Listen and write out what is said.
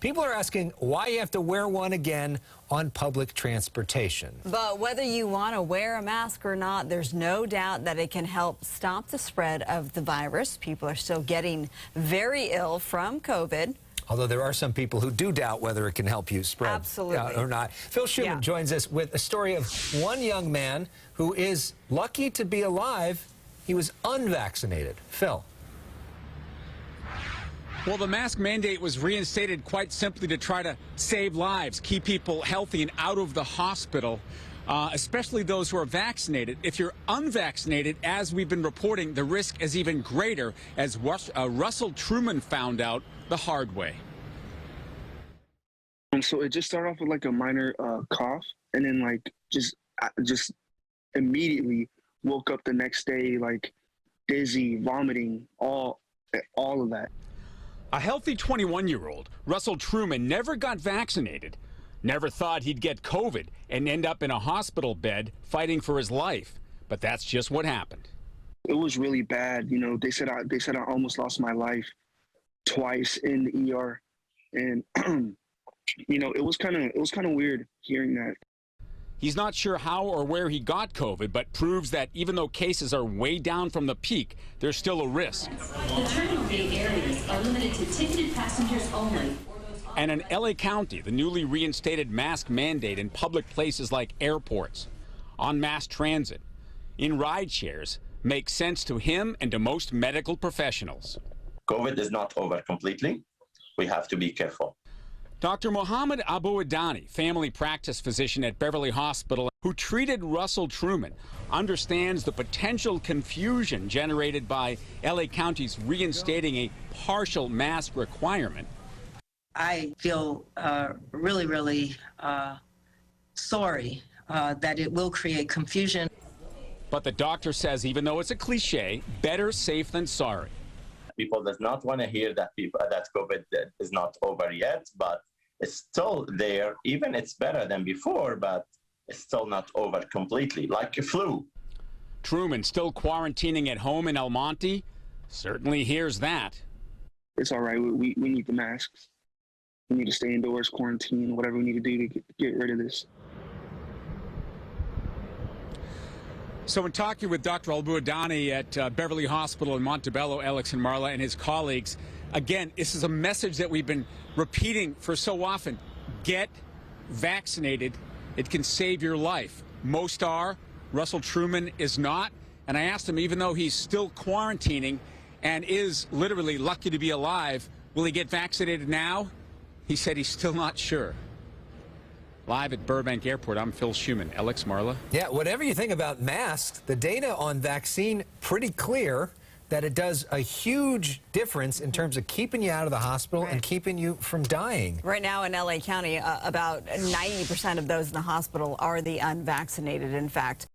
People are asking why you have to wear one again on public transportation. But whether you want to wear a mask or not, there's no doubt that it can help stop the spread of the virus. People are still getting very ill from COVID. Although there are some people who do doubt whether it can help you spread Absolutely. Or not. Phil Shuman joins us with a story of one young man who is lucky to be alive. He was unvaccinated. Phil. Well, the mask mandate was reinstated quite simply to try to save lives, keep people healthy and out of the hospital, especially those who are vaccinated. If you're unvaccinated, as we've been reporting, the risk is even greater, as Russell Truman found out the hard way. So it just started off with like a minor cough, and then like just immediately woke up the next day like dizzy, vomiting, all of that. A healthy 21-year-old, Russell Truman, never got vaccinated, never thought he'd get COVID and end up in a hospital bed fighting for his life. But that's just what happened. It was really bad. You know, they said I almost lost my life twice in the ER, and you know, it was kind of weird hearing that. He's not sure how or where he got COVID, but proves that even though cases are way down from the peak, there's still a risk. The terminal gate areas are limited to ticketed passengers only. And in LA County, the newly reinstated mask mandate in public places like airports, on mass transit, in ride shares, makes sense to him and to most medical professionals. COVID is not over completely. We have to be careful. Dr. Mohammed Abu-Adani, family practice physician at Beverly Hospital, who treated Russell Truman, understands the potential confusion generated by LA County's reinstating a partial mask requirement. I feel really sorry that it will create confusion. But the doctor says even though it's a cliche, better safe than sorry. People does not want to hear that COVID is not over yet, but it's still there. Even it's better than before, but it's still not over completely, like a flu. Truman still quarantining at home in El Monte certainly hears that. It's all right. We need the masks. We need to stay indoors, quarantine, whatever we need to do to get rid of this. So in talking with Dr. Abu-Adani at Beverly Hospital in Montebello, Alex and Marla and his colleagues, again, this is a message that we've been repeating for so often. Get vaccinated. It can save your life. Most are. Russell Truman is not. And I asked him, even though he's still quarantining and is literally lucky to be alive, will he get vaccinated now? He said he's still not sure. Live at Burbank Airport, I'm Phil Shuman. Alex, Marla. Yeah, whatever you think about masks, the data on vaccine pretty clear that it does a huge difference in terms of keeping you out of the hospital and keeping you from dying. Right now in LA County, about 90% of those in the hospital are the unvaccinated, in fact.